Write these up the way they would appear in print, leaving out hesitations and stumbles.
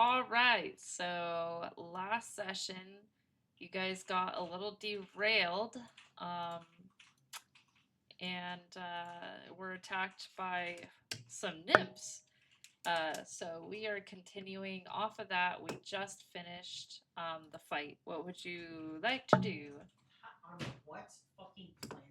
All right, so last session, you guys got a little derailed, um, and were attacked by some nymphs. So we are continuing off of that. We just finished the fight. What would you like to do? On what fucking planet?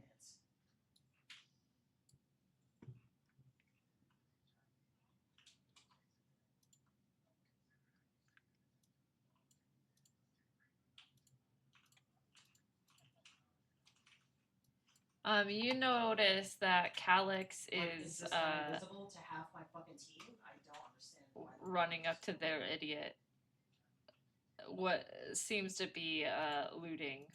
You notice that Calix Is this invisible to half my fucking team? I don't understand. Running up to their idiot. What seems to be looting.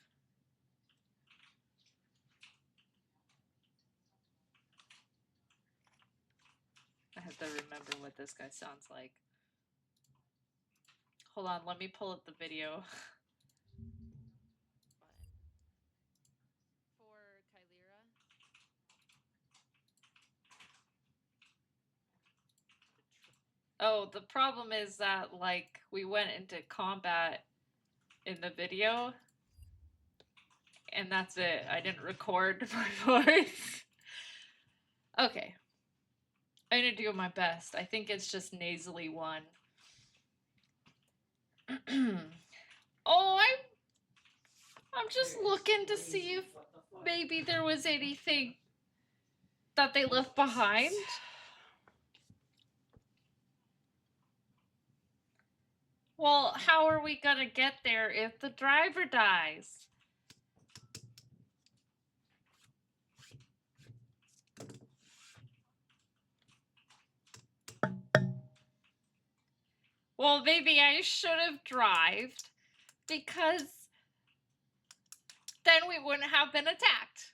I have to remember what this guy sounds like. Hold on, let me pull up the video. For Kylira. Oh, the problem is that, like, we went into combat in the video, and that's it. I didn't record my voice. Okay. I'm gonna do my best. I think it's just nasally one. Oh, I'm just looking to see if maybe there was anything that they left behind. Well, how are we gonna get there if the driver dies? Well, maybe I should have drived because then we wouldn't have been attacked.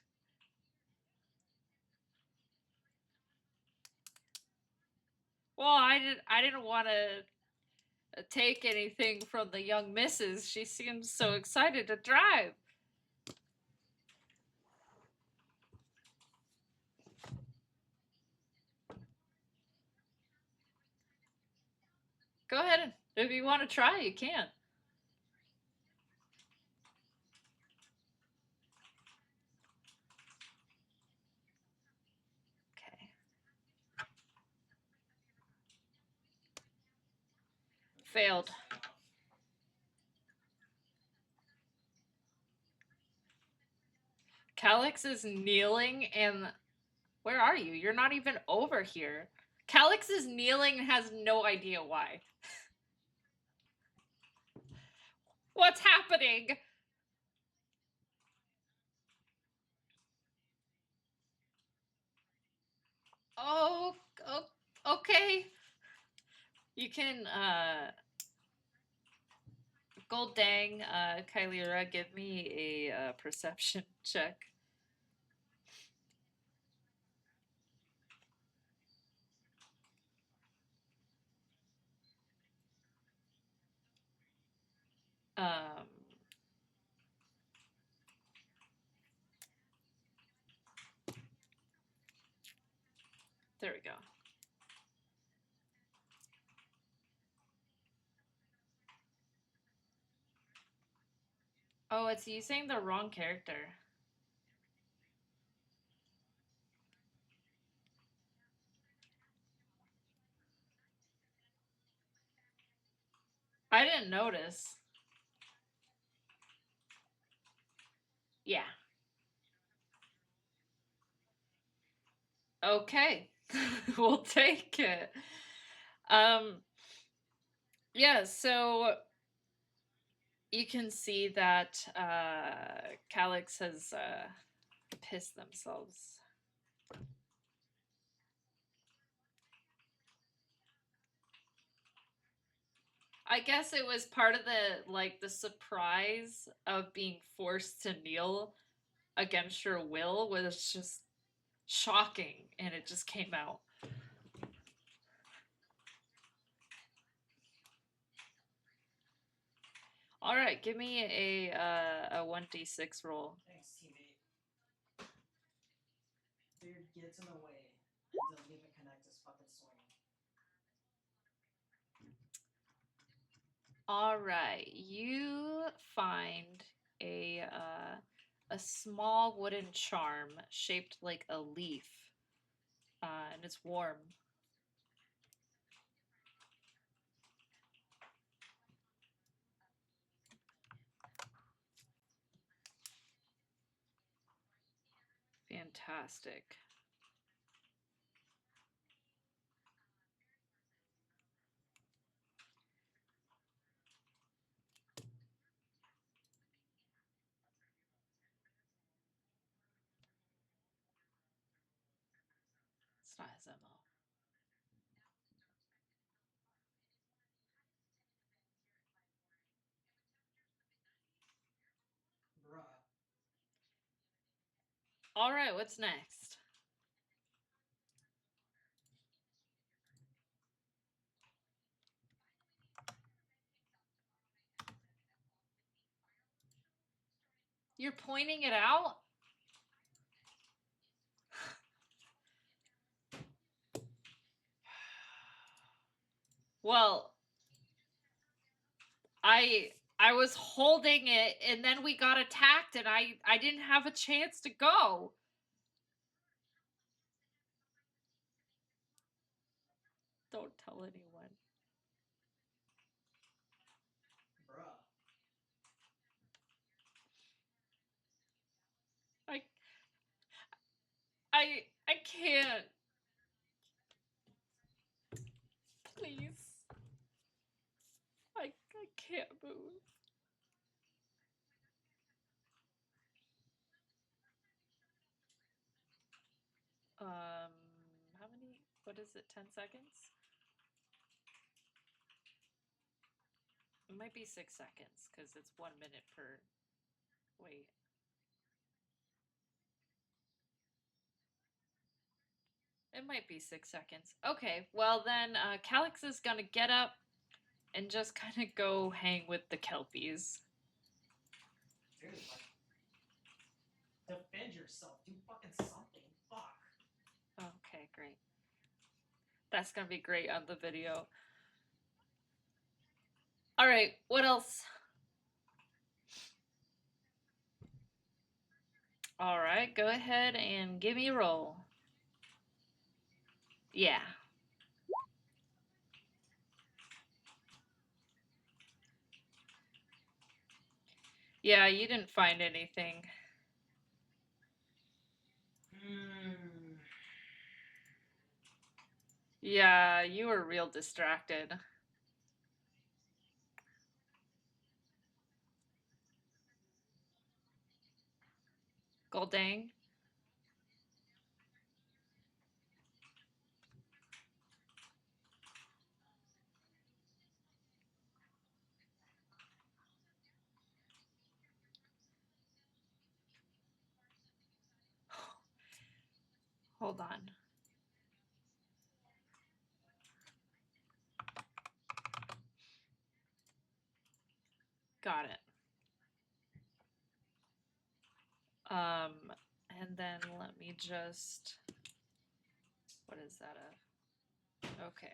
Well, I didn't want to take anything from the young missus. She seems so excited to drive. Go ahead. If you want to try, you can. Okay. Failed. Calix is kneeling and where are you? You're not even over here. Calix is kneeling and has no idea why. What's happening? Oh, okay. You can Gold dang, Kylira, give me a perception check. Um, there we go. Oh, it's using the wrong character. I didn't notice. Yeah. Okay. We'll take it. Um, yeah, so you can see that Calix has pissed themselves. I guess it was part of the surprise of being forced to kneel against your will was just shocking and it just came out. All right, give me a 1d6 roll. Thanks, teammate. Dude gets in the way. It doesn't even connect his fucking swing. All right, you find a small wooden charm shaped like a leaf, and it's warm. Fantastic. It's not his MO. Bruh. All right, what's next? You're pointing it out? Well, I was holding it and then we got attacked and I didn't have a chance to go. Don't tell anyone. Bruh. I can't. Please. I can't move. How many? What is it? 10 seconds? It might be 6 seconds because it's 1 minute per. Wait. It might be 6 seconds. Okay, well then, Calix is gonna get up and just kind of go hang with the Kelpies. Dude, like, defend yourself. Do fucking something. Fuck. Okay, great. That's gonna be great on the video. All right, what else? All right, go ahead and give me a roll. Yeah. Yeah, you didn't find anything. Yeah, you were real distracted. Goldang? Hold on. Got it. And then let me just. What is that? Okay.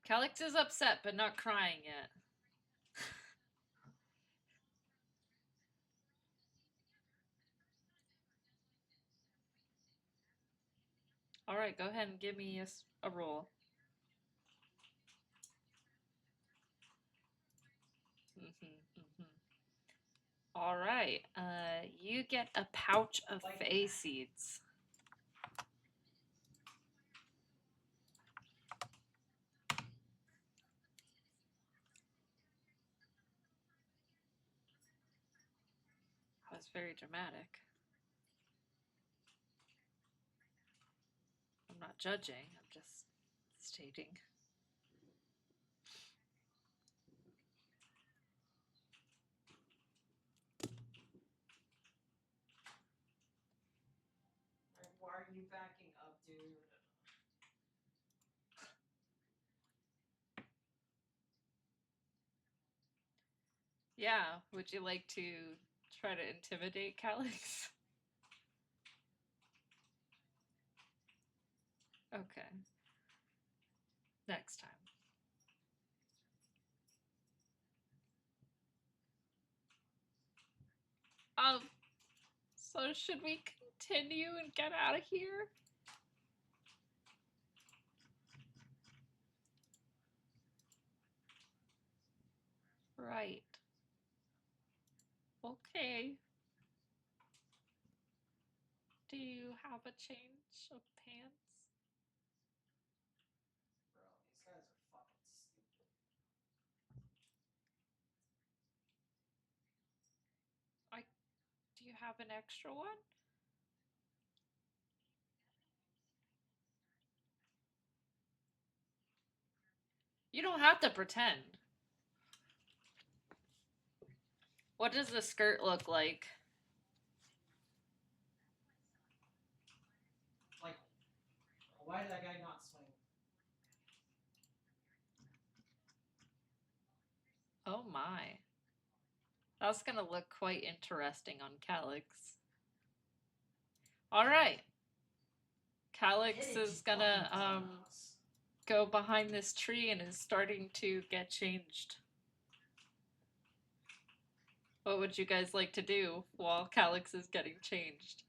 Calix is upset, but not crying yet. All right, go ahead and give me a roll. All right, you get a pouch of Fey seeds. That was very dramatic. I'm not judging, I'm just stating. Why are you backing up, dude? Yeah, would you like to try to intimidate Calix? Okay. Next time. So should we continue and get out of here? Right. Okay. Do you have a change of pants? Bro, these guys are fucking stupid. Do you have an extra one? You don't have to pretend. What does the skirt look like? Like, why did that guy not swing? Oh my. That's gonna look quite interesting on Calyx. Alright. Calyx is gonna go behind this tree and is starting to get changed. What would you guys like to do while Calyx is getting changed?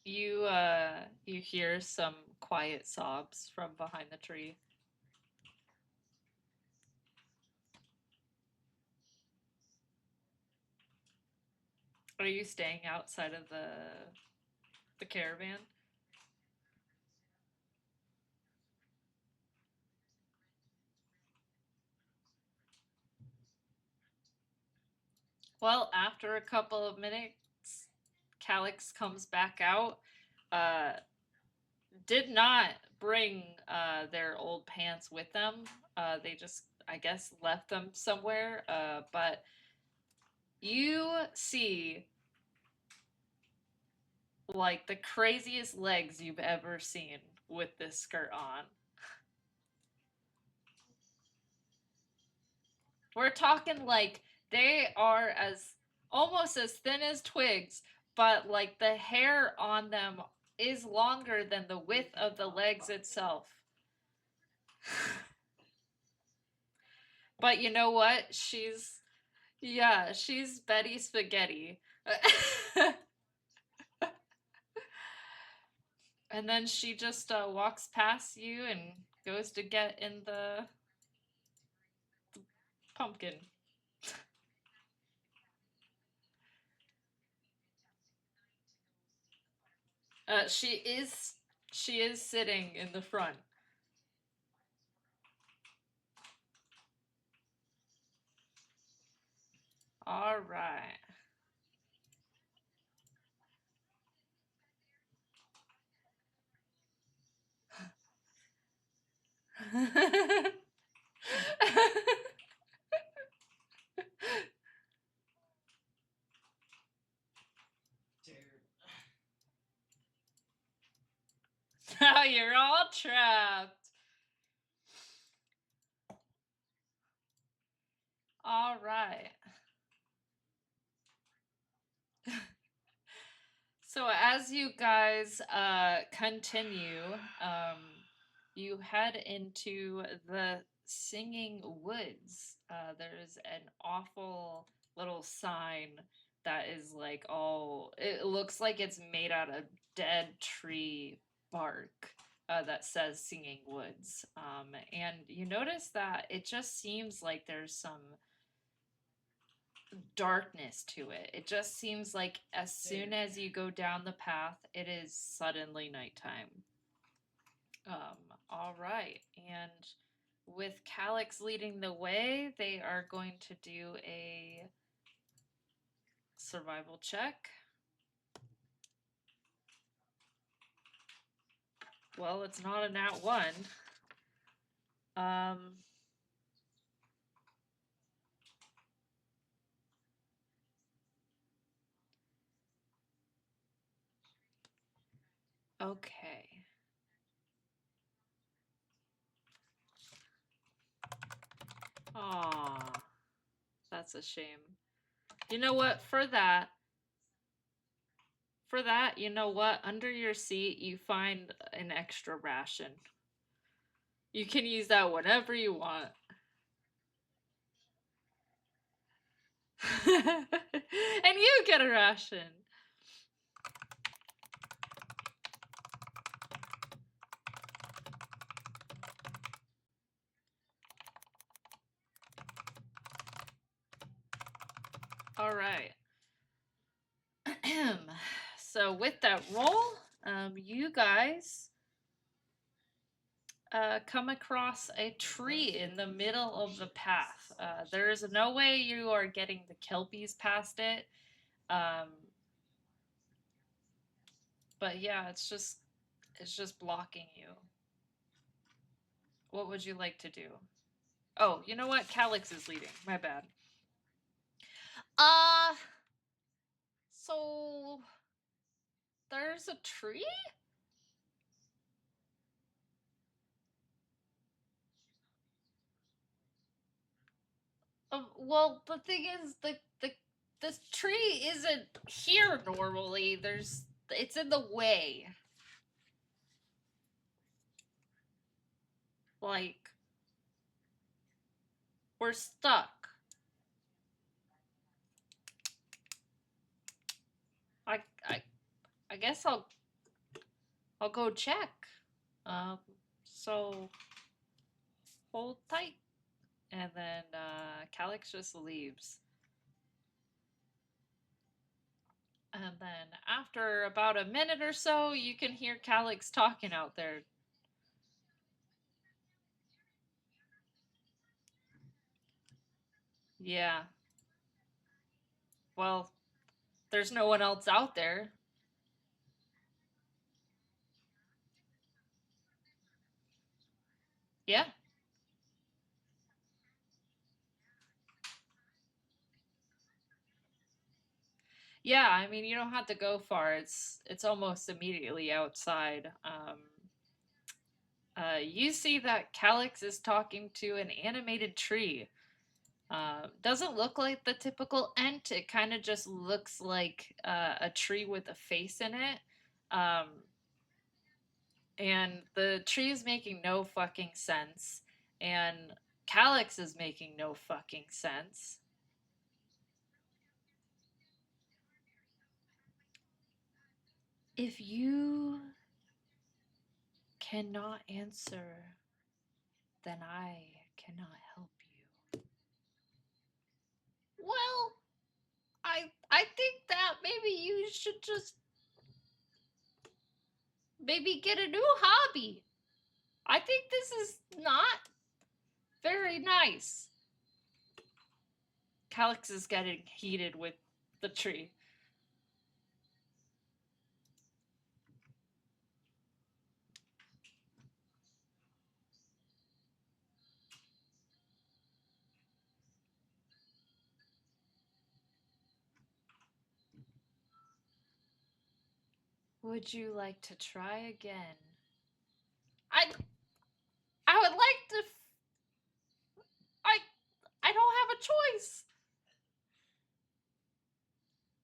You hear some quiet sobs from behind the tree. Are you staying outside of the caravan? Well, after a couple of minutes, Calyx comes back out. Uh, did not bring their old pants with them. They just, I guess, left them somewhere. But you see, like, the craziest legs you've ever seen with this skirt on. We're talking like they are as almost as thin as twigs, but like the hair on them is longer than the width of the legs itself. But you know what? She's Betty Spaghetti. And then she just walks past you and goes to get in the pumpkin. She is sitting in the front. All right. Dude. Now you're all trapped. All right. So as you guys continue, you head into the Singing Woods. There's an awful little sign that is like all. It looks like it's made out of dead tree bark. That says Singing Woods. And you notice that it just seems like there's some darkness to it. It just seems like as soon as you go down the path, it is suddenly nighttime. All right, and with Calyx leading the way, they are going to do a survival check. Well, it's not a nat one. Um, Okay. Aw, that's a shame. You know what? For that, you know what? Under your seat, you find an extra ration. You can use that whenever you want. And you get a ration. All right. So with that roll, you guys come across a tree in the middle of the path. There is no way you are getting the kelpies past it. But yeah, it's just blocking you. What would you like to do? Oh, you know what? Calix is leading. My bad. Uh, so there's a tree? Well, the thing is, this tree isn't here normally. It's in the way. Like, we're stuck. I, I, I guess I'll go check. Um, so hold tight, and then Calix just leaves. And then after about a minute or so, you can hear Calix talking out there. Yeah. Well, there's no one else out there. Yeah. Yeah, I mean you don't have to go far. It's almost immediately outside. You see that Calix is talking to an animated tree. Doesn't look like the typical ent. It kind of just looks like a tree with a face in it. Um, and the tree is making no fucking sense. And Calix is making no fucking sense. If you cannot answer, then I cannot help you. Well, I think that maybe you should just maybe get a new hobby. I think this is not very nice. Calix is getting heated with the tree. Would you like to try again? I I would like to. I I don't have a choice.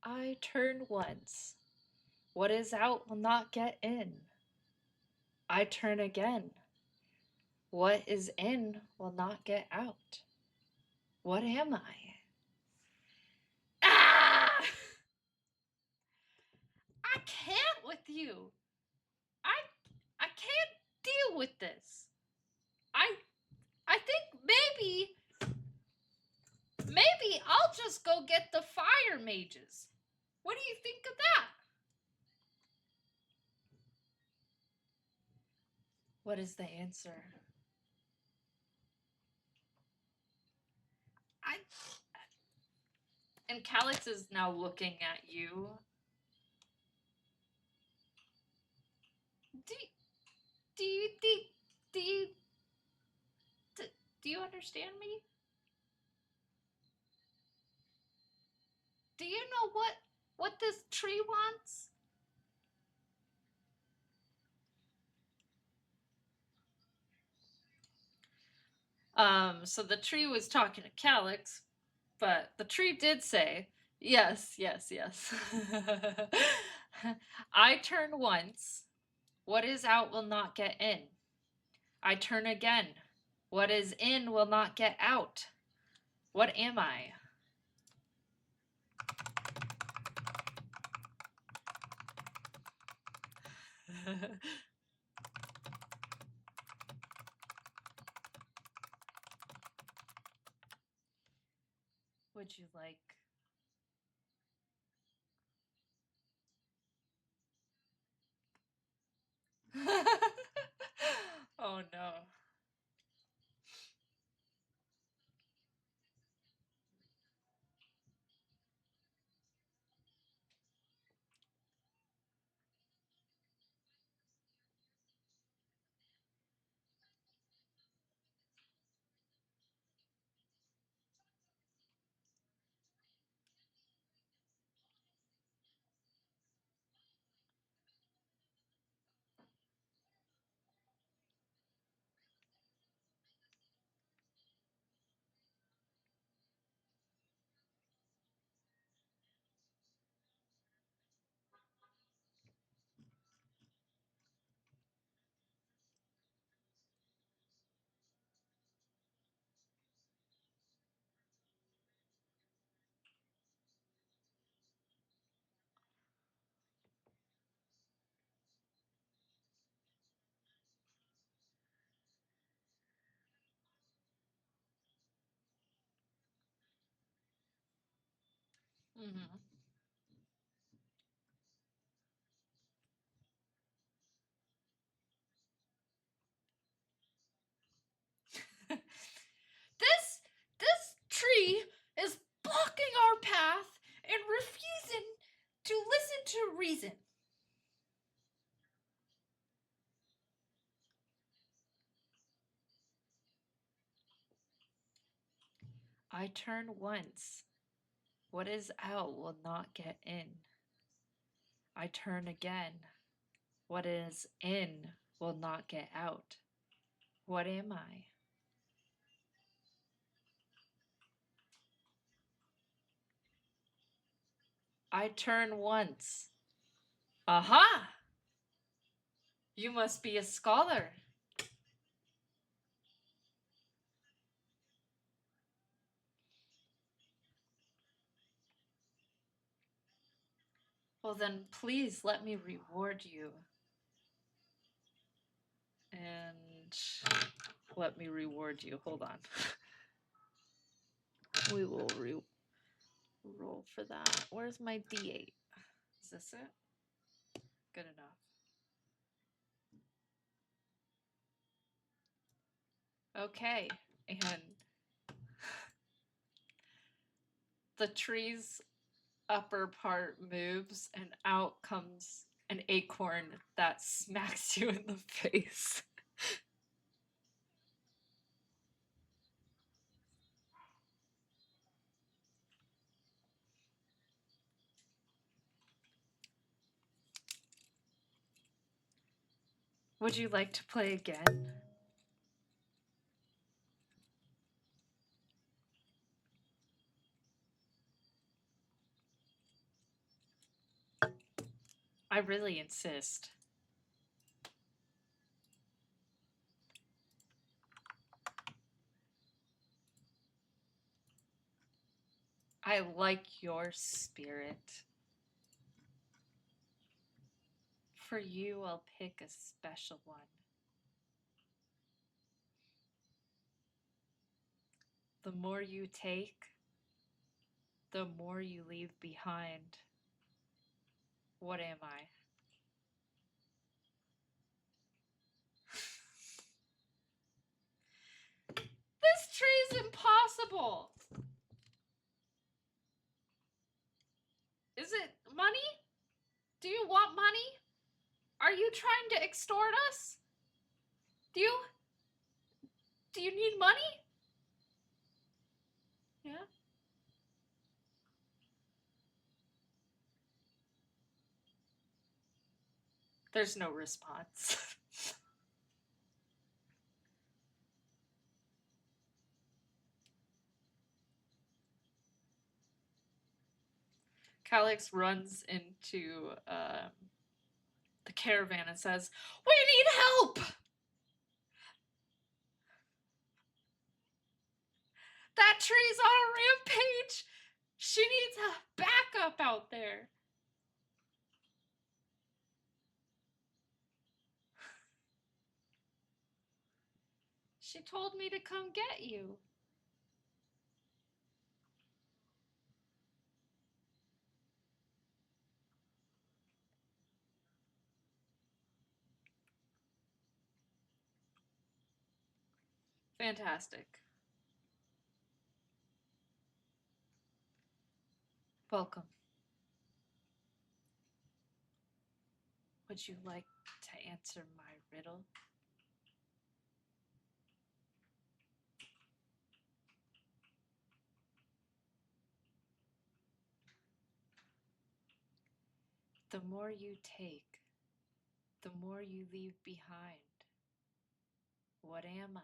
I turn once. What is out will not get in. I turn again. What is in will not get out. What am I? Ah! I can't with you. I I can't deal with this. I I think maybe I'll just go get the fire mages. What do you think of that? What is the answer? I and Calix is now looking at you. Do do you think do you do, do you understand me? Do you know what this tree wants? So the tree was talking to Calyx, but the tree did say, yes, yes, yes. I turn once. What is out will not get in. I turn again. What is in will not get out. What am I? Would you like? Oh no. Mm-hmm. This tree is blocking our path and refusing to listen to reason. I turn once. What is out will not get in. I turn again. What is in will not get out. What am I? I turn once. Aha! You must be a scholar. Well, then please let me reward you. And let me reward you. Hold on. We will roll for that. Where's my D8? Is this it? Good enough. Okay, and the tree's upper part moves, and out comes an acorn that smacks you in the face. Would you like to play again? I really insist. I like your spirit. For you, I'll pick a special one. The more you take, the more you leave behind. What am I? This tree's impossible! Is it money? Do you want money? Are you trying to extort us? Do you need money? Yeah. There's no response. Calix runs into the caravan and says, "We need help! That tree's on a rampage! She needs a backup out there!" She told me to come get you. Fantastic. Welcome. Would you like to answer my riddle? The more you take, the more you leave behind. What am I?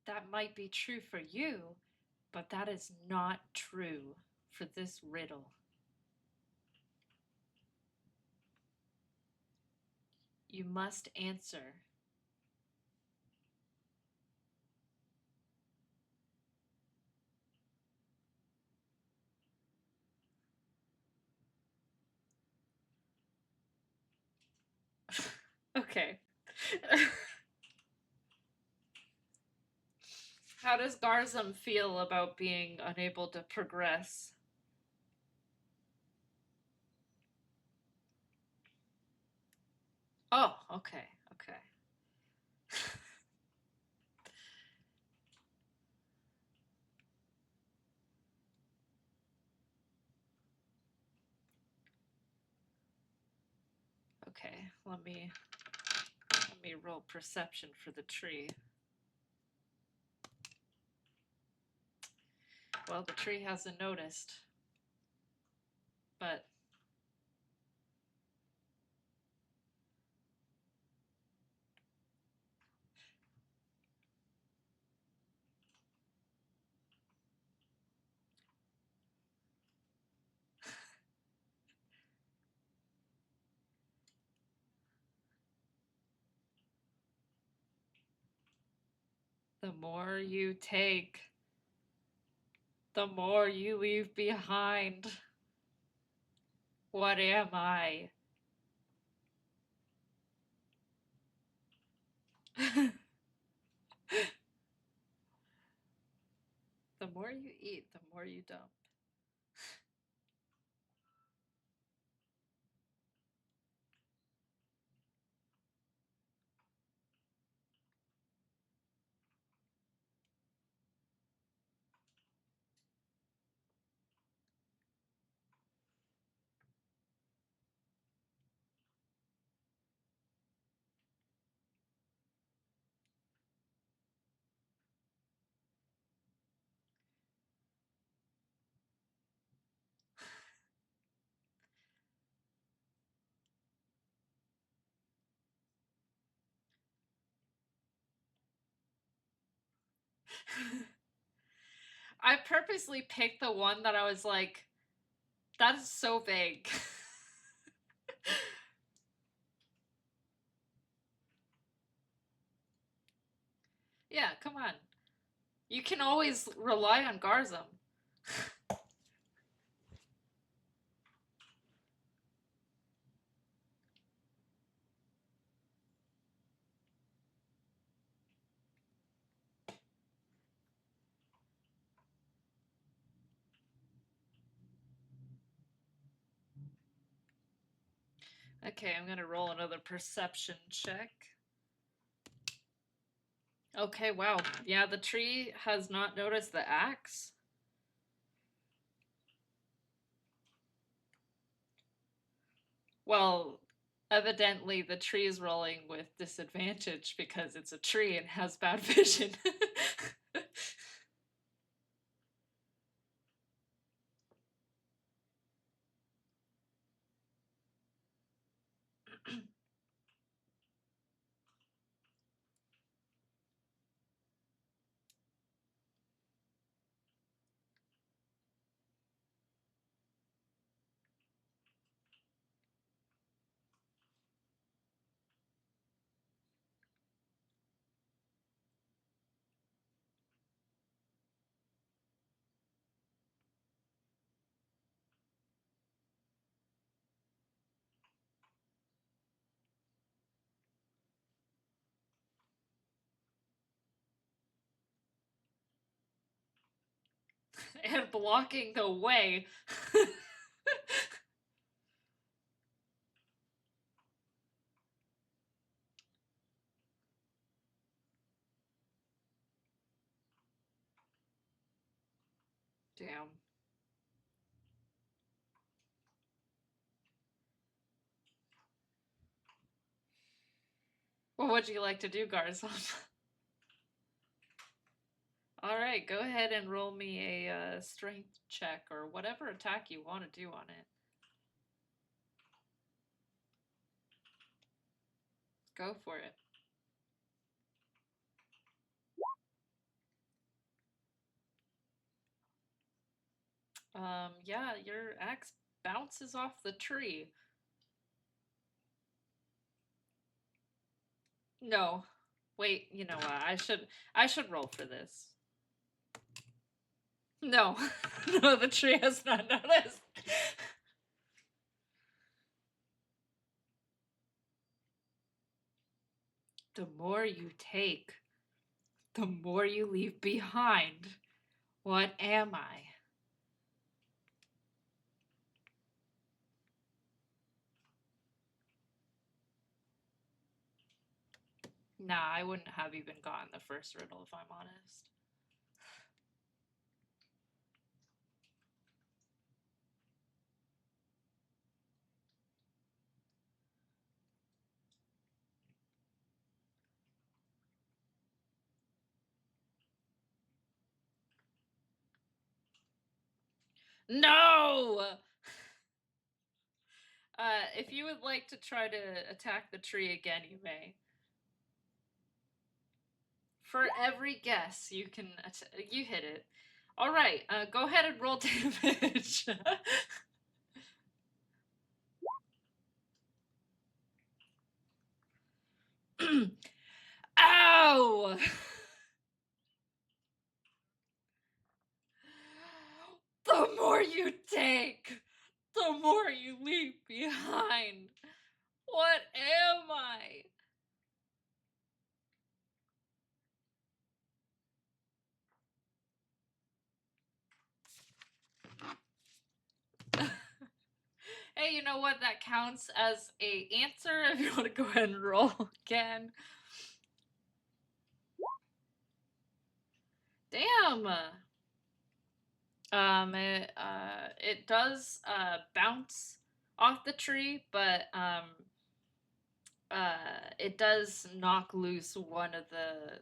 That might be true for you, but that is not true for this riddle. You must answer. Okay. How does Garzum feel about being unable to progress? Oh, okay, okay. Okay, let me roll perception for the tree. Well, the tree hasn't noticed, but the more you take, the more you leave behind. What am I? The more you eat, the more you dump. I purposely picked the one that I was like, that is so vague. Yeah, come on. You can always rely on Garzum. Okay, I'm gonna roll another perception check. Okay, wow. Yeah, the tree has not noticed the axe. Well, evidently the tree is rolling with disadvantage because it's a tree and has bad vision. and blocking the way. Damn. What would you like to do, Garzon? Alright, go ahead and roll me a strength check or whatever attack you want to do on it. Go for it. Yeah, your axe bounces off the tree. No. Wait, you know what? I should roll for this. No. No, the tree has not noticed. The more you take, the more you leave behind. What am I? Nah, I wouldn't have even gotten the first riddle if I'm honest. No! If you would like to try to attack the tree again, you may. For every guess, you can you hit it. All right, go ahead and roll damage. Ow! The more you take, the more you leave behind. What am I? Hey, you know what? That counts as a answer if you want to go ahead and roll again. Damn. It does bounce off the tree, but it does knock loose one of the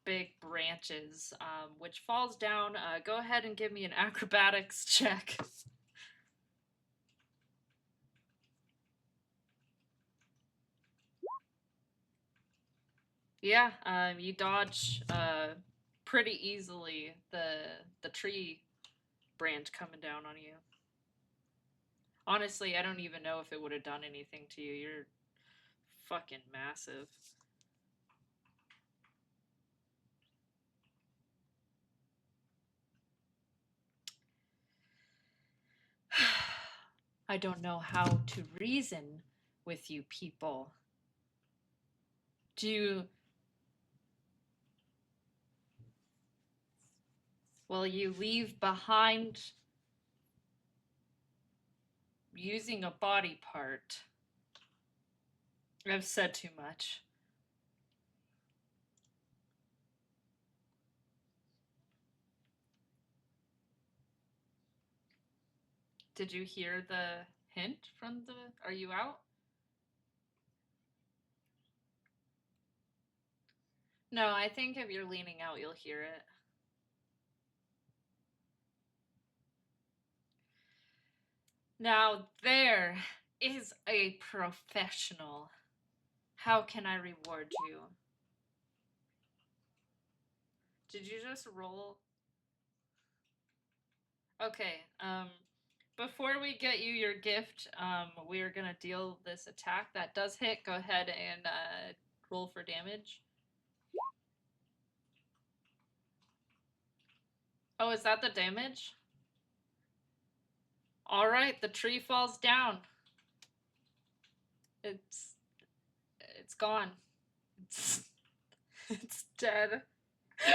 big branches, which falls down. Go ahead and give me an acrobatics check. Yeah, you dodge pretty easily the tree branch coming down on you. Honestly, I don't even know if it would have done anything to you. You're fucking massive. I don't know how to reason with you people. Do you... Well, you leave behind using a body part. I've said too much. Did you hear the hint from the... Are you out? No, I think if you're leaning out, you'll hear it. Now, there is a professional. How can I reward you? Did you just roll? Okay, before we get you your gift, we are gonna deal this attack. That does hit. Go ahead and roll for damage. Oh, is that the damage? Alright, the tree falls down. It's gone. It's dead.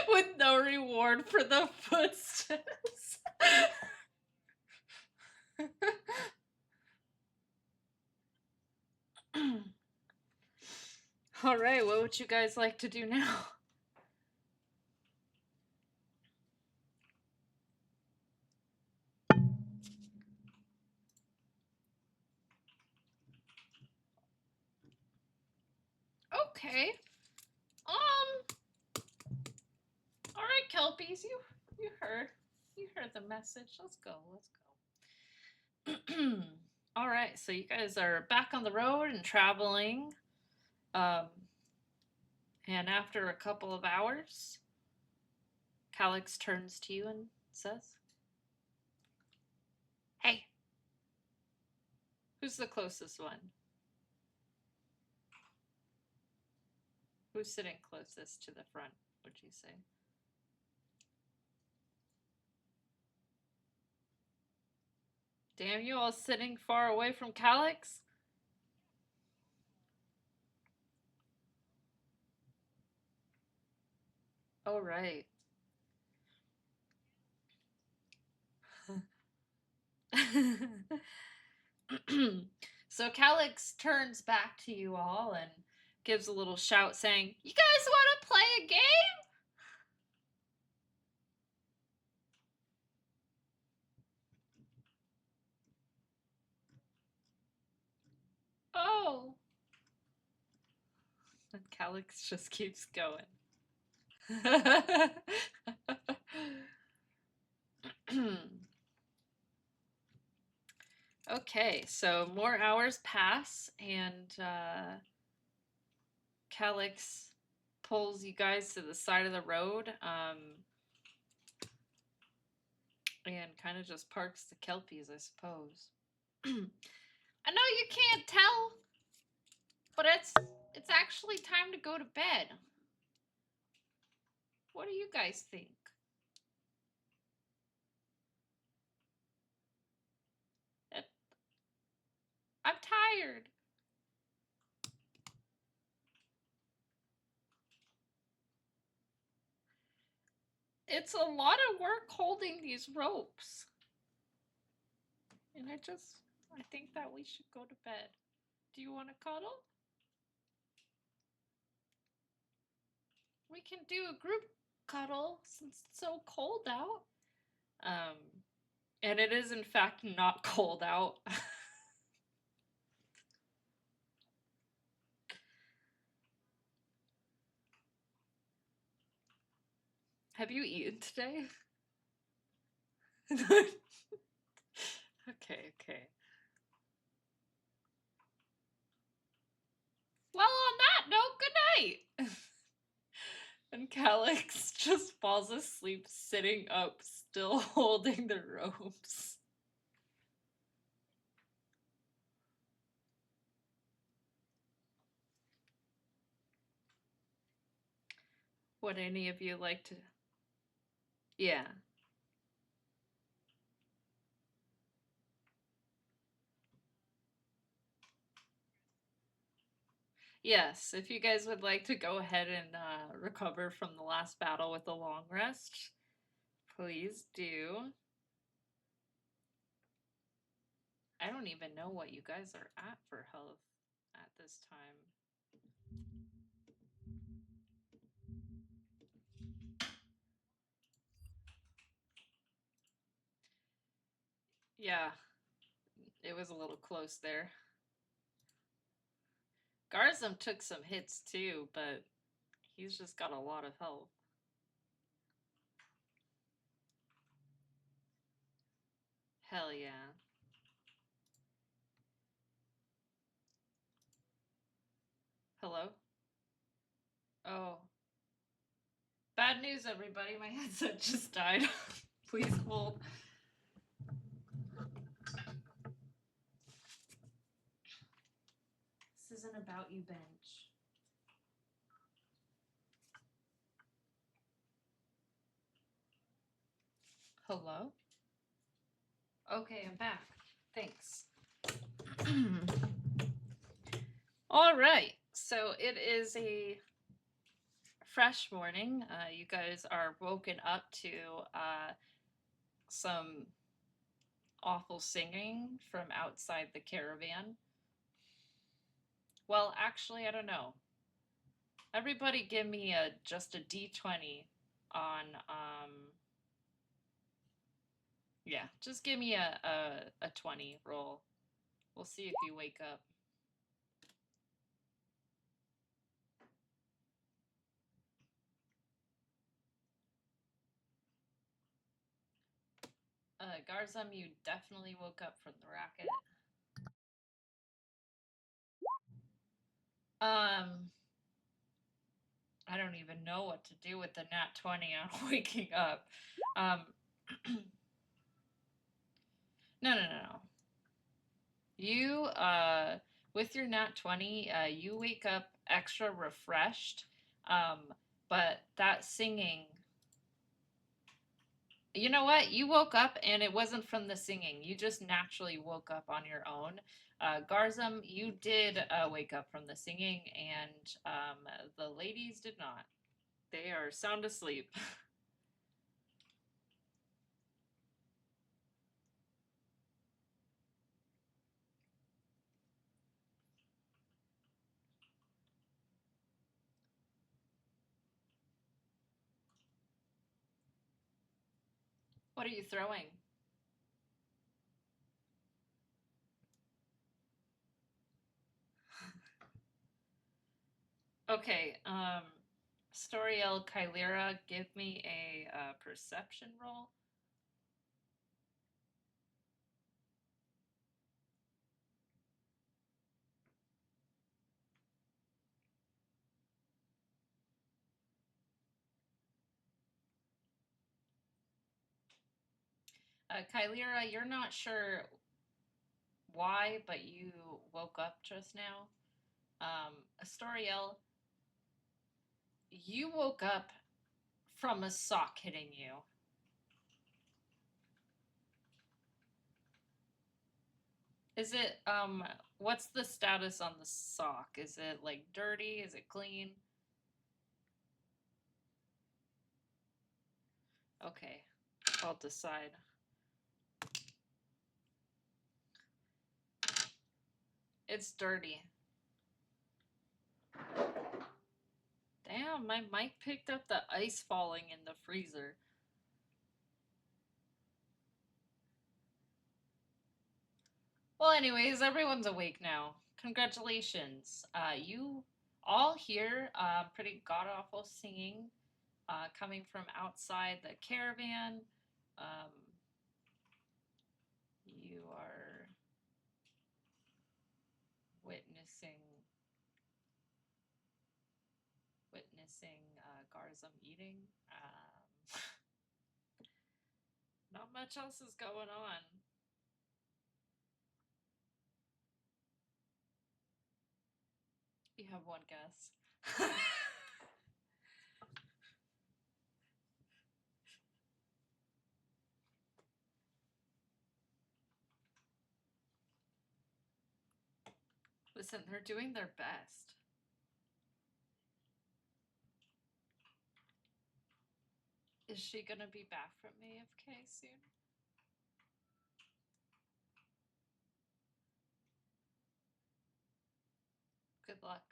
With no reward for the footsteps. All right, what would you guys like to do now? Okay. All right, Kelpies, you heard the message. Let's go. All right, so you guys are back on the road and traveling. Um, and after a couple of hours, Calix turns to you and says, "Hey, who's the closest one? Who's sitting closest to the front, would you say?" Damn, you all sitting far away from Calix? Oh, right. So Calix turns back to you all and gives a little shout saying, "You guys want to play a game?" Oh. And Calix just keeps going. Okay, so more hours pass, and Calix pulls you guys to the side of the road and kind of just parks the Kelpies, I suppose. I know you can't tell, but it's actually time to go to bed. What do you guys think? I'm tired. It's a lot of work holding these ropes. And I think that we should go to bed. Do you want to cuddle? We can do a group cuddle since it's so cold out. Um, and it is in fact not cold out. Have you eaten today? Okay. Well, on that note, good night. And Calix just falls asleep sitting up, still holding the ropes. Would any of you like to? Yeah. Yes, if you guys would like to go ahead and recover from the last battle with a long rest, please do. I don't even know what you guys are at for health at this time. Yeah, it was a little close there. Garzum took some hits too, but he's just got a lot of health. Hell yeah. Hello? Oh. Bad news, everybody. My headset just died. Please hold. This isn't about you, Bench. Hello? Okay, I'm back. Thanks. All right. So it is a fresh morning. You guys are woken up to some awful singing from outside the caravan. Well, actually, I don't know. Everybody give me just a d20 on yeah, just give me a 20 roll. We'll see if you wake up. Garzum, you definitely woke up from the racket. I don't even know what to do with the nat 20 on waking up. Um, no. You, with your nat 20, you wake up extra refreshed. Um, but that singing, you know what? You woke up and it wasn't from the singing. You just naturally woke up on your own. Garzum, you did wake up from the singing, and the ladies did not. They are sound asleep. What are you throwing? Okay, Storiel Kylera, give me a perception roll. Kylera, you're not sure why, but you woke up just now. Storiel, you woke up from a sock hitting you. Is it, what's the status on the sock? Is it, like, dirty? Is it clean? Okay, I'll decide. It's dirty. Damn, my mic picked up the ice falling in the freezer. Well, anyways, everyone's awake now. Congratulations. You all hear pretty god awful singing coming from outside the caravan. Um, you are witnessing Garzum eating. Not much else is going on. You have one guess. Listen, they're doing their best. Is she gonna be back from AFK soon? Good luck.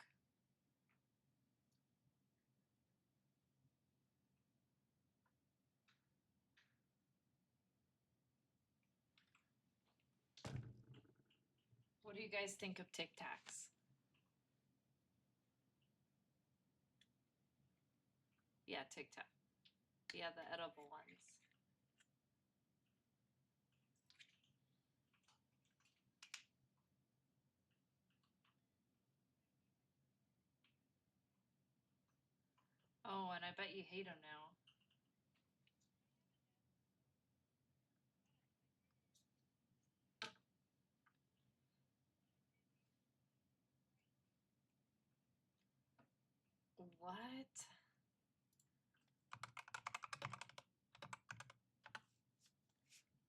What do you guys think of Tic Tacs? Yeah, Tic Tac. Yeah, the edible ones. Oh, and I bet you hate them now. What?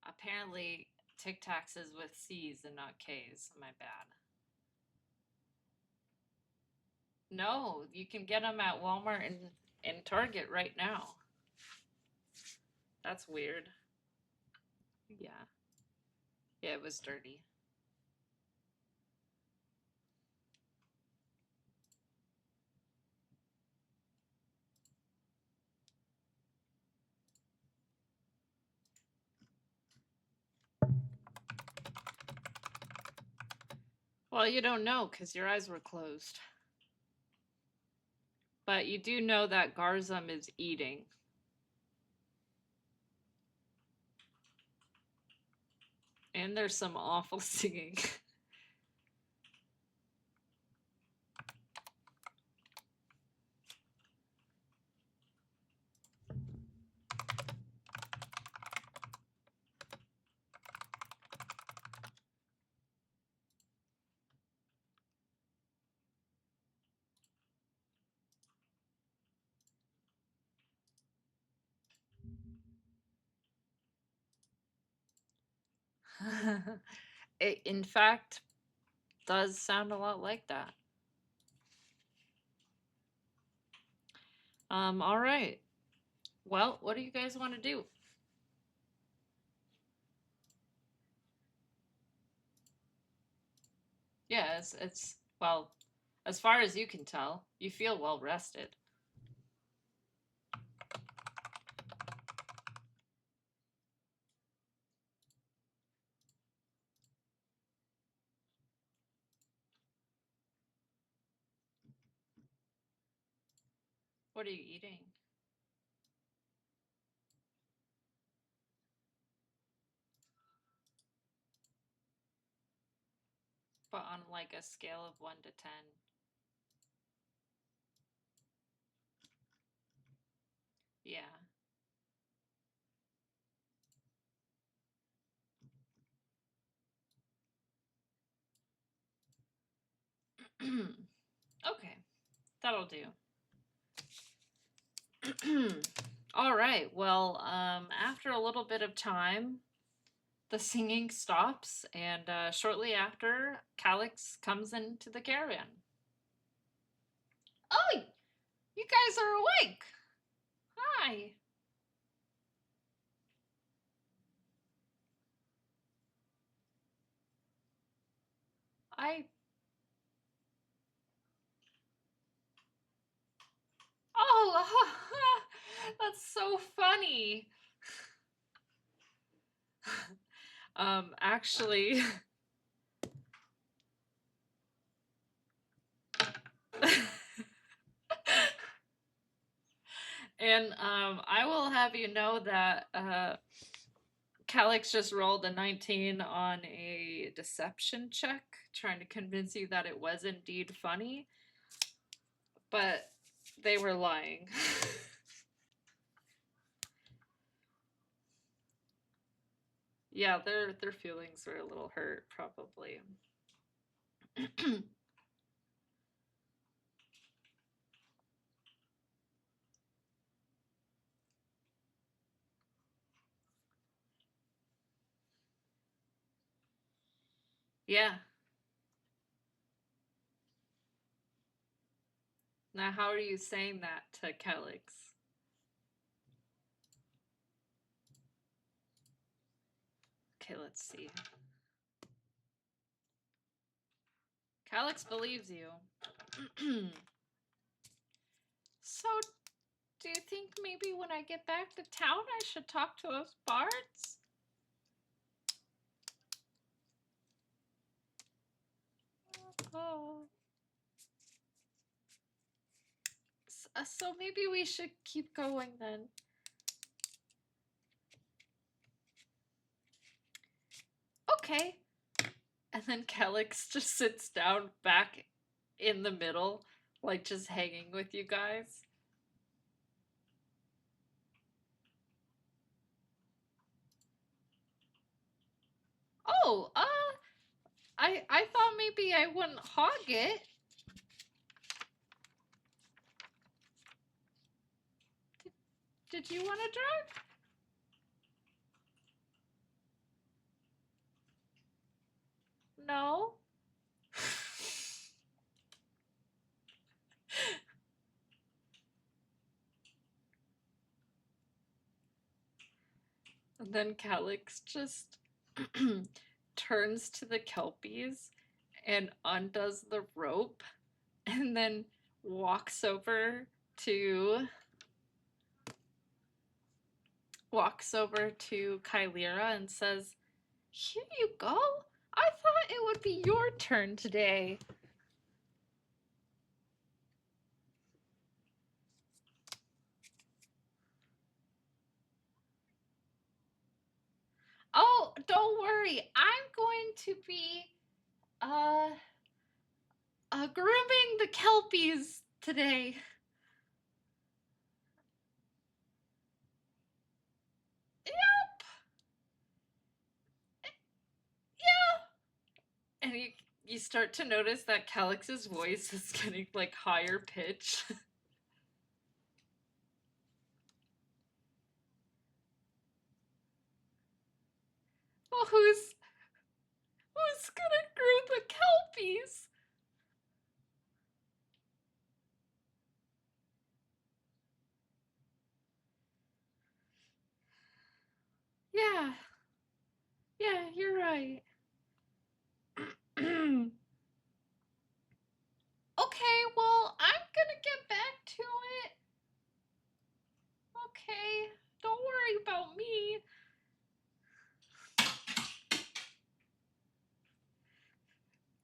Apparently, Tic Tacs is with C's and not K's. My bad. No, you can get them at Walmart and in Target right now. That's weird. Yeah. Yeah, it was dirty. Well, you don't know because your eyes were closed. But you do know that Garzum is eating. And there's some awful singing. It, in fact, does sound a lot like that. All right. Well, what do you guys want to do? Yeah, it's well, as far as you can tell, you feel well rested. What are you eating? But on like a scale of 1 to 10. Yeah. Okay, that'll do. All right. Well, after a little bit of time, the singing stops, and shortly after, Calix comes into the caravan. Oh, you guys are awake. Hi. I. Oh, that's so funny. Actually. And I will have you know that Calix just rolled a 19 on a deception check, trying to convince you that it was indeed funny, but they were lying. Yeah, their feelings were a little hurt, probably. Yeah. Now, how are you saying that to Calix? Okay, let's see. Calix believes you. So, do you think maybe when I get back to town I should talk to us bards? Oh. So maybe we should keep going then. Okay. And then Calix just sits down back in the middle, like just hanging with you guys. Oh, I thought maybe I wouldn't hog it. Did you want to drive? No. And then Calix just turns to the Kelpies and undoes the rope and then walks over to Kylera and says, "Here you go. I thought it would be your turn today." Oh, don't worry. I'm going to be grooming the Kelpies today. Yep. Yeah. And you start to notice that Calix's voice is getting like higher pitch. Well, who's gonna groom the Kelpies? Yeah. Yeah, you're right. Okay, well, I'm gonna get back to it. Okay, don't worry about me.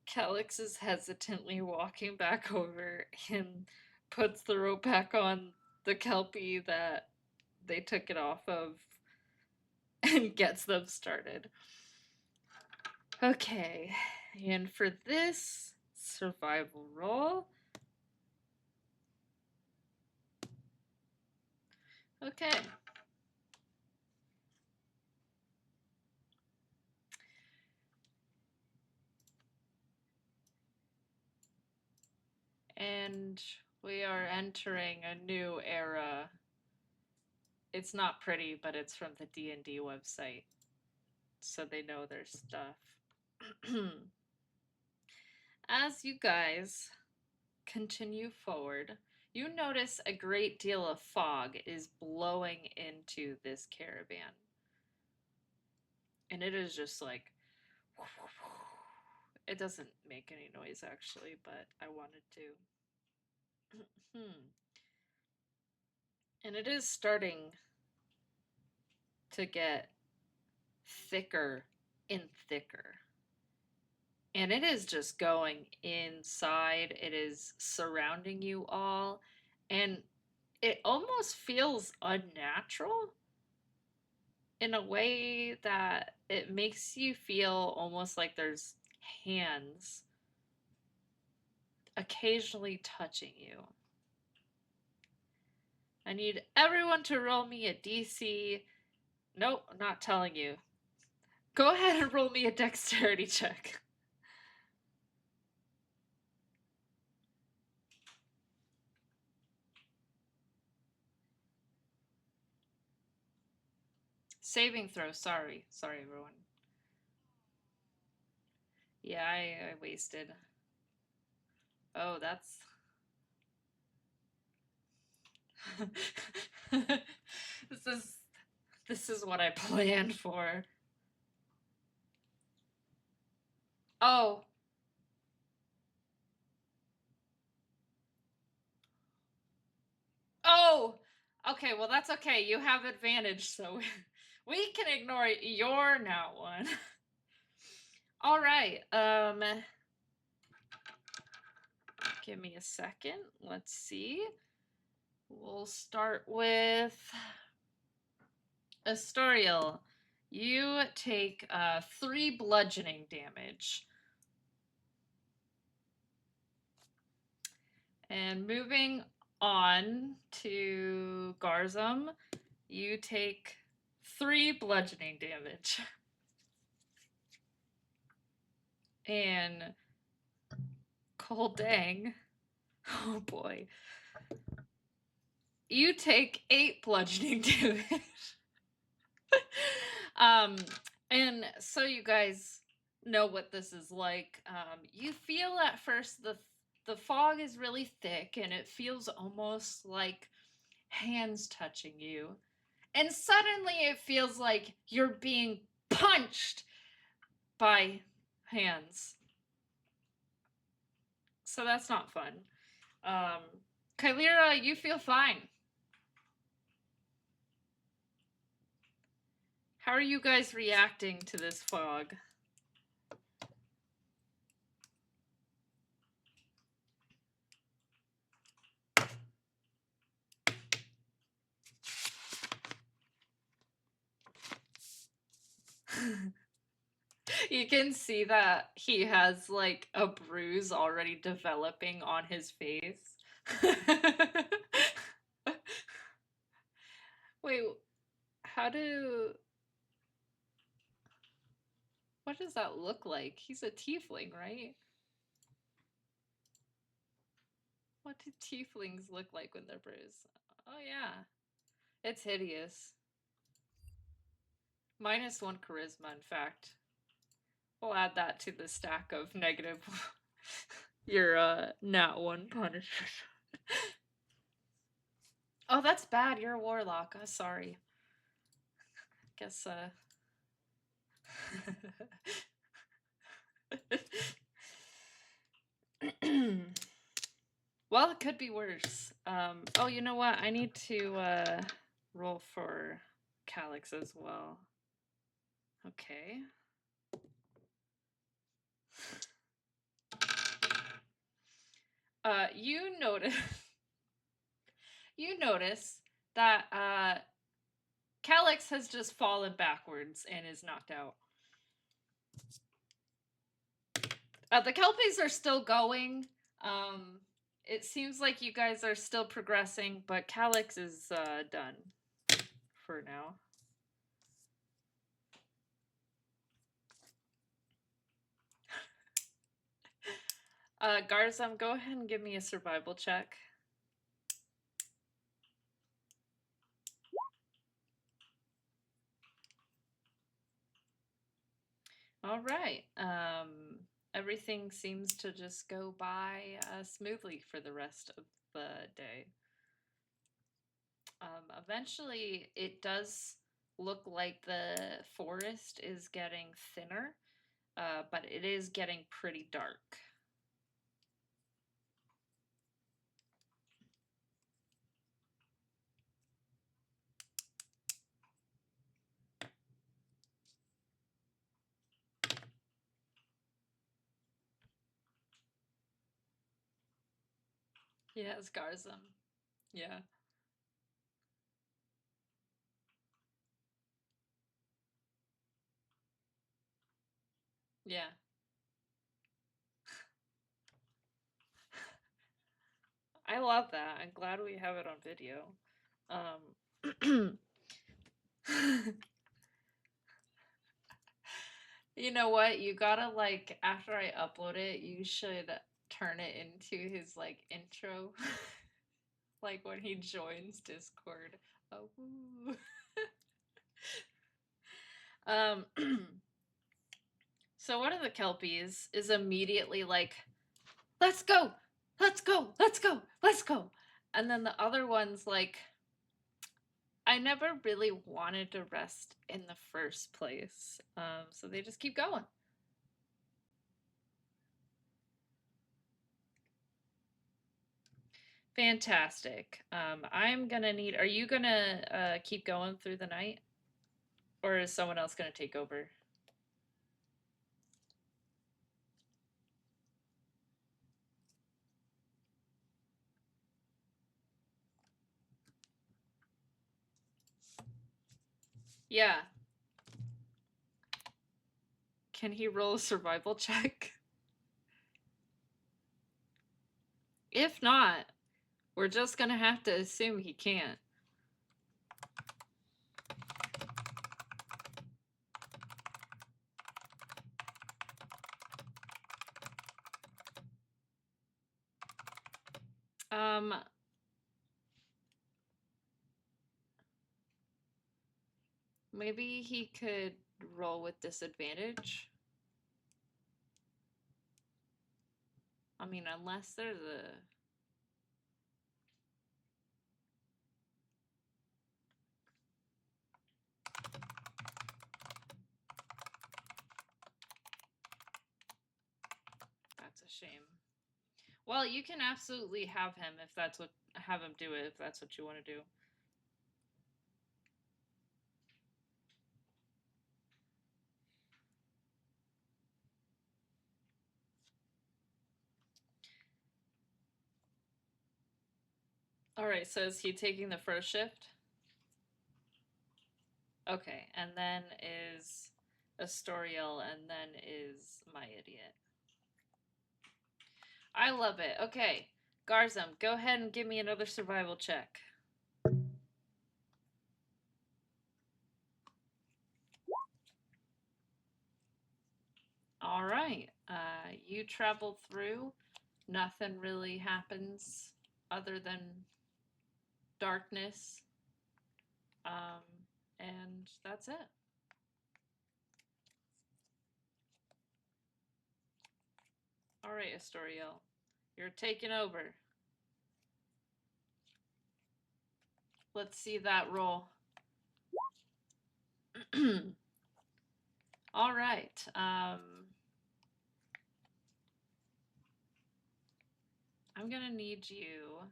Calix is hesitantly walking back over and puts the rope back on the Kelpie that they took it off of and gets them started. Okay, and for this survival roll, okay. And we are entering a new era. It's not pretty, but it's from the D&D website, so they know their stuff. As you guys continue forward, you notice a great deal of fog is blowing into this caravan. And it is just like it doesn't make any noise actually, but I wanted to. And it is starting to get thicker and thicker. And it is just going inside. It is surrounding you all. And it almost feels unnatural in a way that it makes you feel almost like there's hands occasionally touching you. I need everyone to roll me a DC. Nope, I'm not telling you. Go ahead and roll me a dexterity check. Saving throw, sorry. Sorry, everyone. Yeah, I wasted. Oh, that's. this is this is what I planned for. Oh. Oh. Okay, well that's okay. You have advantage, so we can ignore your now one. All right. Give me a second. Let's see. We'll start with Astorial. You take 3 bludgeoning damage. And moving on to Garzum, you take 3 bludgeoning damage. And Koldang, oh boy, you take 8 bludgeoning damage. And so you guys know what this is like. You feel at first the fog is really thick and it feels almost like hands touching you. and suddenly it feels like you're being punched by hands. So that's not fun. Kylira, you feel fine. How are you guys reacting to this fog? You can see that he has like a bruise already developing on his face. Wait, how do... What does that look like? He's a tiefling, right? What do tieflings look like when they're bruised? Oh yeah, it's hideous. -1 charisma, in fact. We'll add that to the stack of negative your nat 1 punishment. Oh, that's bad. You're a warlock. I'm sorry. Guess well, it could be worse. Oh, you know what? I need to roll for Calyx as well. Okay. You notice you notice that Calyx has just fallen backwards and is knocked out. The Kelpies are still going. It seems like you guys are still progressing, but Calyx is done for now. Garzam, go ahead and give me a survival check. All right. Everything seems to just go by smoothly for the rest of the day. Eventually, it does look like the forest is getting thinner, but it is getting pretty dark. Yes, Garzam. Yeah. Yeah. I love that. I'm glad we have it on video. You know what? You gotta like after I upload it, you should turn it into his like intro. Like when he joins Discord. Oh. um so one of the Kelpies is immediately like, let's go, let's go, let's go, let's go. And then the other one's like, I never really wanted to rest in the first place. So they just keep going. Fantastic. I'm gonna need, are you gonna keep going through the night? Or is someone else gonna take over? Yeah. Can he roll a survival check? If not, we're just gonna have to assume he can't. Maybe he could roll with disadvantage. I mean, unless there's a... shame. Well, you can absolutely have him if that's what have him do it if that's what you want to do. All right, so is he taking the first shift? Okay, and then is Astoriel, and then is my idiot. I love it. Okay, Garzum, go ahead and give me another survival check. All right, you travel through. Nothing really happens other than darkness. Um, and that's it. All right, Astoriel, you're taking over. Let's see that roll. All right. I'm gonna need you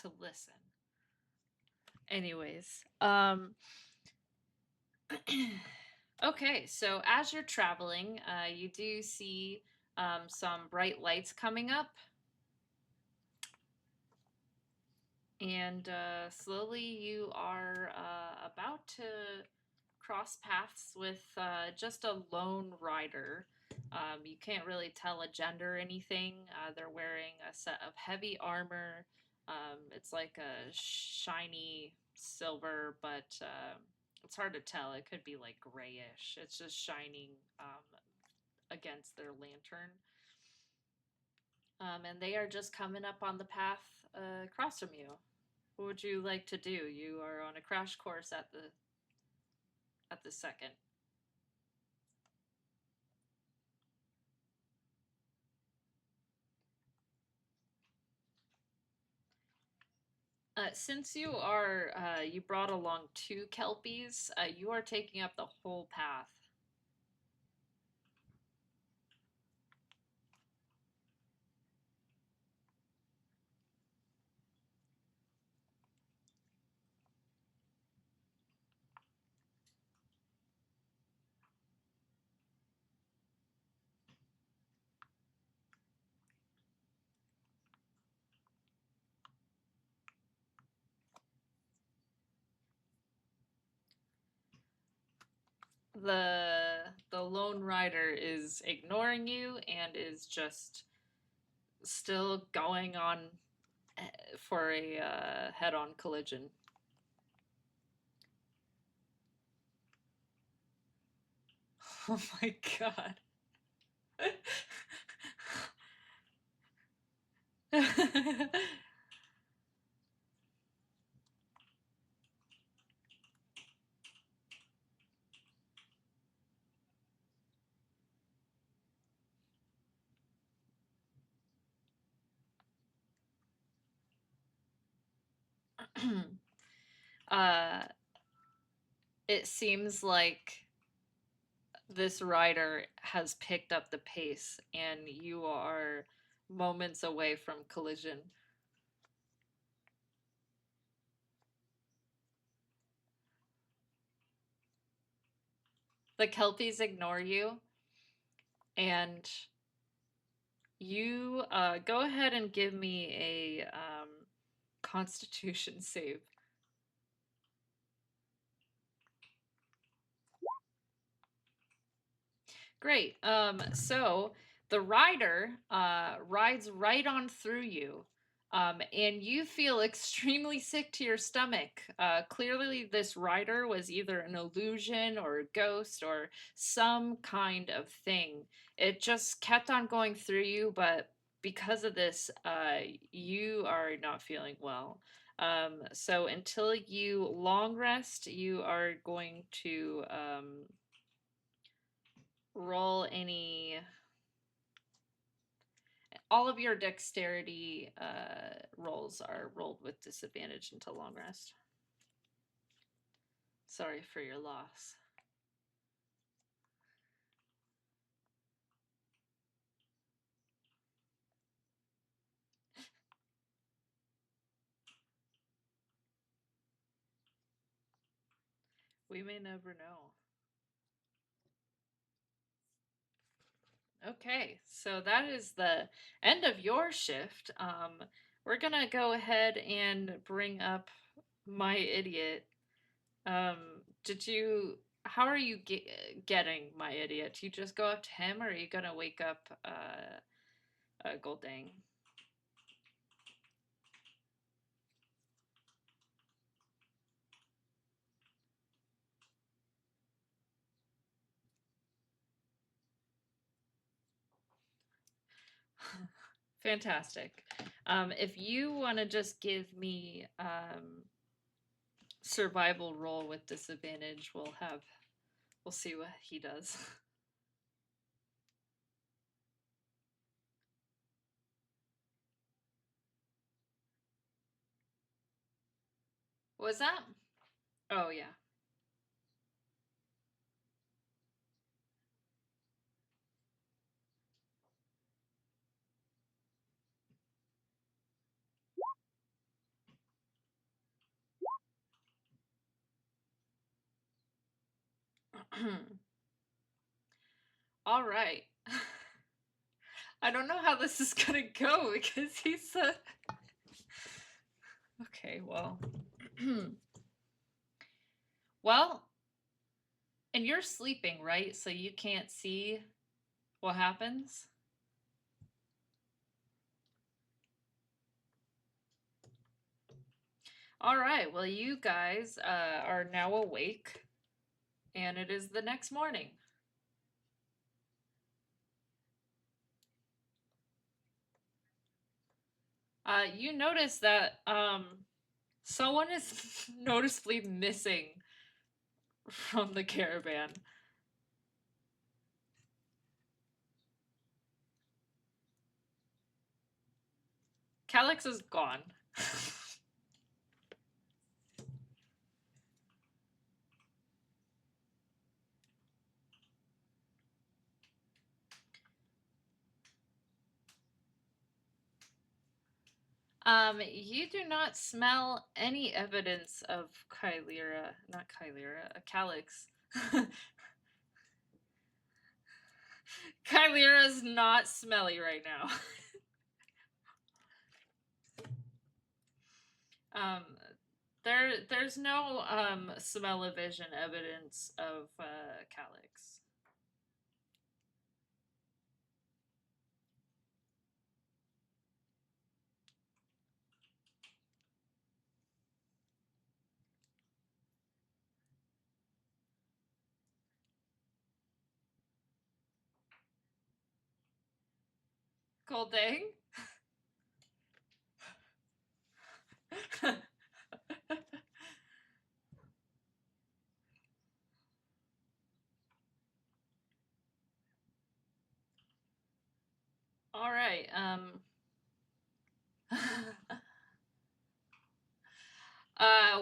to listen. Anyways, okay, so as you're traveling, you do see some bright lights coming up, and slowly you are about to cross paths with just a lone rider. You can't really tell a gender or anything. They're wearing a set of heavy armor. It's like a shiny silver, but it's hard to tell. It could be like grayish. It's just shining against their lantern. And they are just coming up on the path across from you. What would you like to do? You are on a crash course at the second. Since you brought along two kelpies, you are taking up the whole path. The lone rider is ignoring you and is just still going on for a head-on collision. Oh my god. uh, it seems like this rider has picked up the pace and you are moments away from collision. The Kelpies ignore you, and you go ahead and give me a Constitution save. Great. So the rider rides right on through you, and you feel extremely sick to your stomach. Clearly, this rider was either an illusion or a ghost or some kind of thing. It just kept on going through you, but because of this, you are not feeling well. So until you long rest, you are going to roll any all of your dexterity rolls are rolled with disadvantage until long rest. Sorry for your loss. We may never know. Okay, so that is the end of your shift. We're gonna go ahead and bring up my idiot. Did you? How are you getting my idiot? Do you just go up to him, or are you gonna wake up Goldang? Fantastic. If you want to just give me survival roll with disadvantage, we'll see what he does. What was that? Oh yeah. All right. I don't know how this is gonna go because he's a. Okay, well. Well, and you're sleeping, right? So you can't see what happens? All right, well, you guys are now awake, and it is the next morning. You notice that someone is noticeably missing from the caravan. Calix is gone. You do not smell any evidence of Kylira, not Kylira, a Calix. Kylira's not smelly right now. There's no smell-o-vision evidence of Calix. Goldang? All right.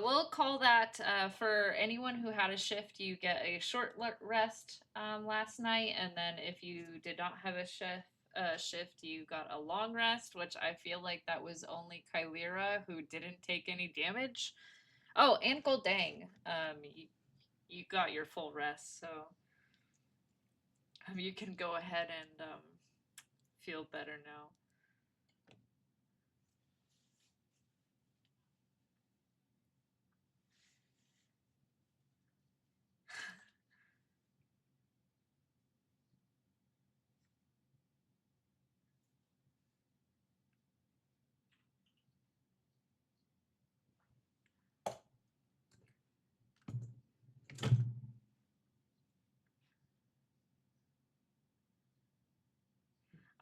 We'll call that for anyone who had a shift. You get a short rest last night, and then if you did not have a shift, you got a long rest. Which I feel like that was only Kylira who didn't take any damage. Oh, and Goldang. You got your full rest, so you can go ahead and feel better now.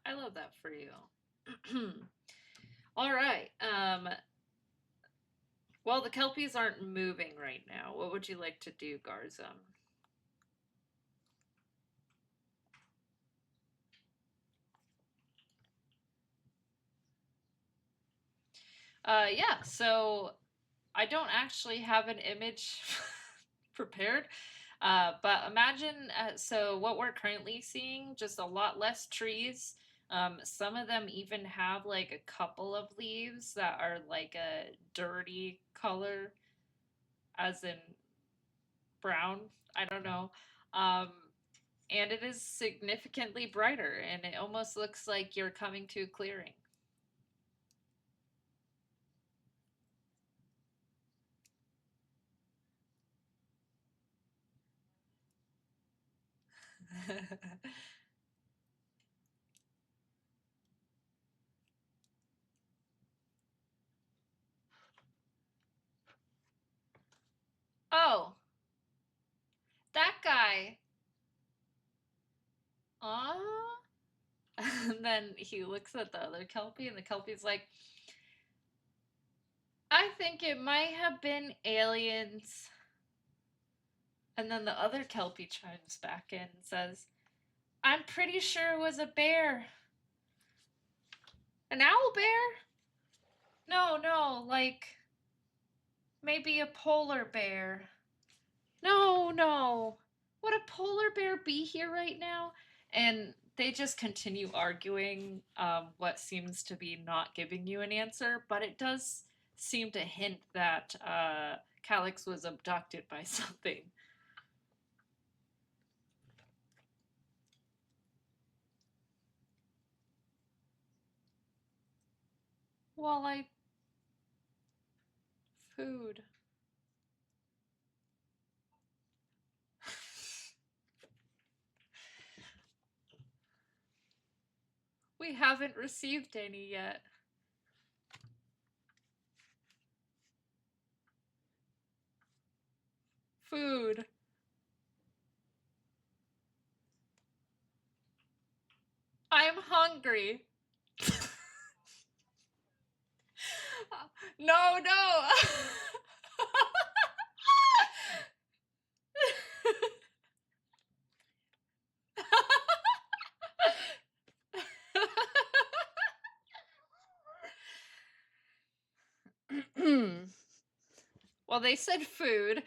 I love that for you. All right. Well, the Kelpies aren't moving right now. What would you like to do, Garzum? Yeah, so I don't actually have an image prepared. But imagine, so what we're currently seeing, just a lot less trees. Some of them even have like a couple of leaves that are like a dirty color, as in brown. I don't know. Um, and it is significantly brighter, and it almost looks like you're coming to a clearing. Oh, that guy. Aw. And then he looks at the other Kelpie, and the Kelpie's like, I think it might have been aliens. And then the other Kelpie chimes back in and says, I'm pretty sure it was a bear. An owl bear? No, no, like maybe a polar bear. No, no. Would a polar bear be here right now? And they just continue arguing, what seems to be not giving you an answer, but it does seem to hint that Calix was abducted by something. Well, I. Food. We haven't received any yet. Food. I'm hungry. No, no. Well, they said food.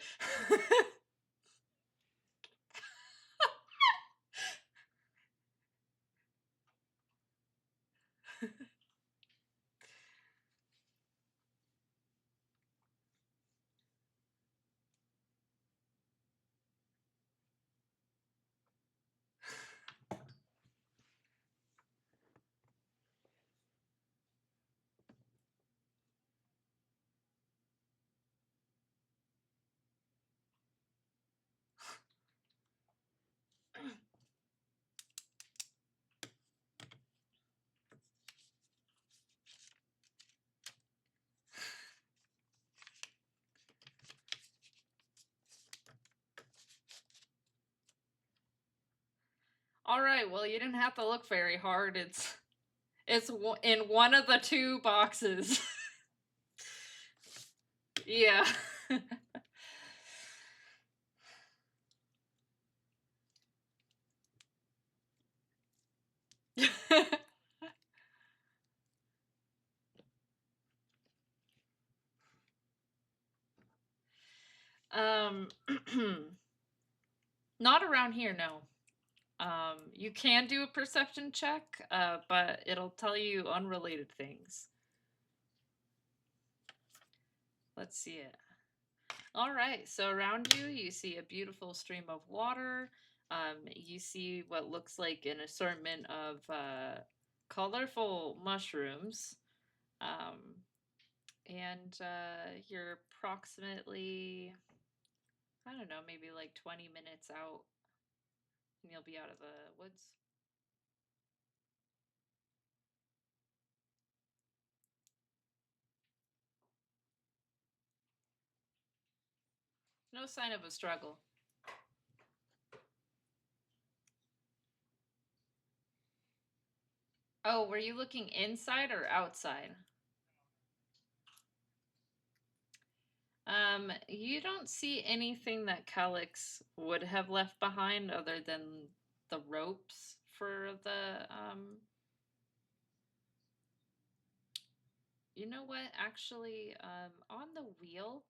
All right, well, you didn't have to look very hard. It's in one of the two boxes. Yeah. um not around here, no. You can do a perception check, but it'll tell you unrelated things. Let's see it. All right, so around you, you see a beautiful stream of water. You see what looks like an assortment of colorful mushrooms. Um, and you're approximately, I don't know, maybe like 20 minutes out, and you'll be out of the woods. No sign of a struggle. Oh, were you looking inside or outside? You don't see anything that Calix would have left behind other than the ropes for the you know what, actually, on the wheel,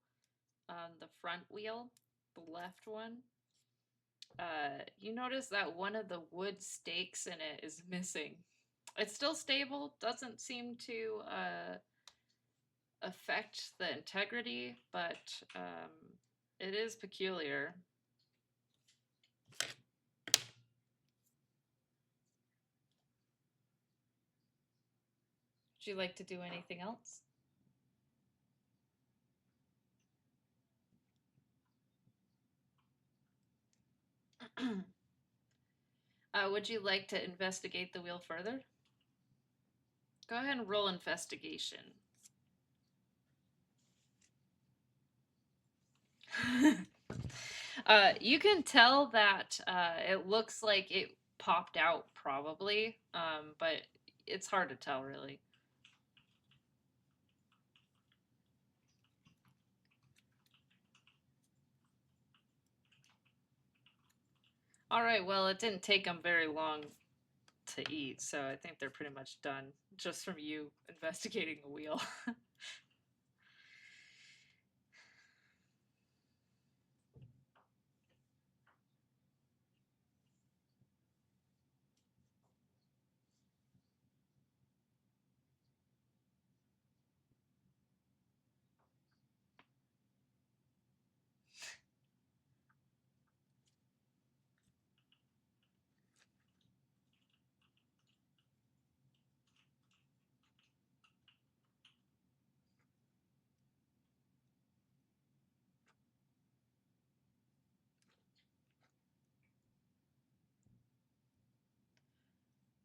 on the front wheel, the left one, you notice that one of the wood stakes in it is missing. It's still stable, doesn't seem to affect the integrity, but it is peculiar. Would you like to do anything else? Would you like to investigate the wheel further? Go ahead and roll investigation. You can tell that it looks like it popped out probably, but it's hard to tell really. All right, well, it didn't take them very long to eat, so I think they're pretty much done just from you investigating the wheel.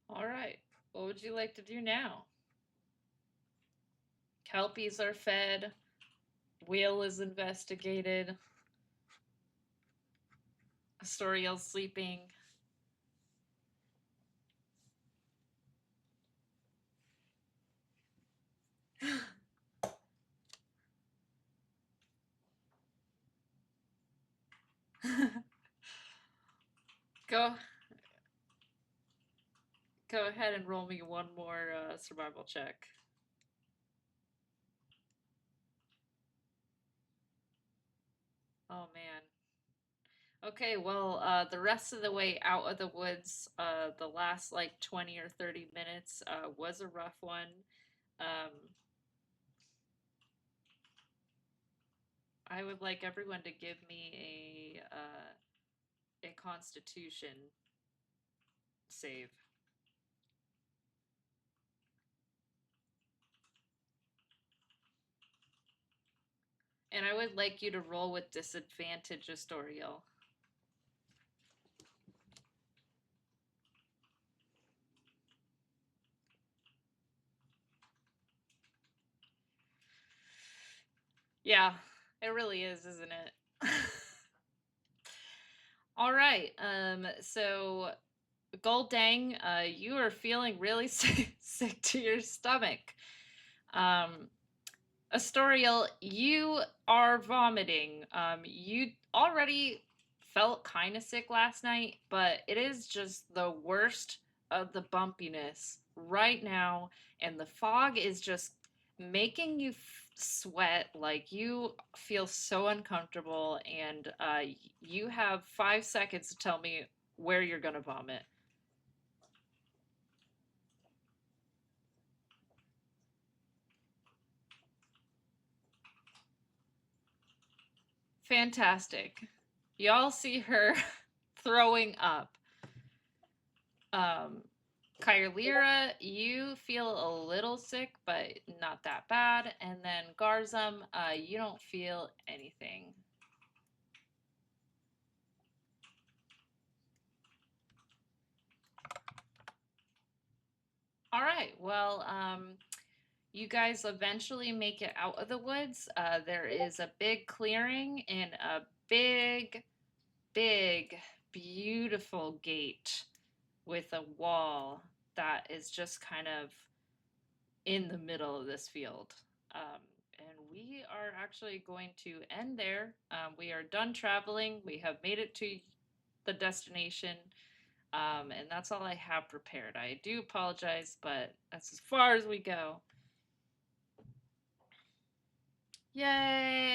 All right, what would you like to do now? Kelpies are fed, wheel is investigated, Astoriel's sleeping. go go ahead and roll me one more survival check. Oh man. Okay, well, the rest of the way out of the woods, the last like 20 or 30 minutes was a rough one. Um, I would like everyone to give me a Constitution save, and I would like you to roll with disadvantage, Astoriel. Yeah, it really is, isn't it? All right. So Goldang, you are feeling really sick to your stomach. Um, Astoriel, you are vomiting. You already felt kind of sick last night, but it is just the worst of the bumpiness right now, and the fog is just making you sweat. Like you feel so uncomfortable, and you have 5 seconds to tell me where you're gonna vomit. Fantastic. Y'all see her throwing up. Um, Kyrlira, you feel a little sick, but not that bad. And then Garzum, you don't feel anything. All right. Well, you guys eventually make it out of the woods. There is a big clearing and a big, big, beautiful gate with a wall that is just kind of in the middle of this field. Um, and we are actually going to end there. We are done traveling. We have made it to the destination. And that's all I have prepared. I do apologize, but that's as far as we go. Yay!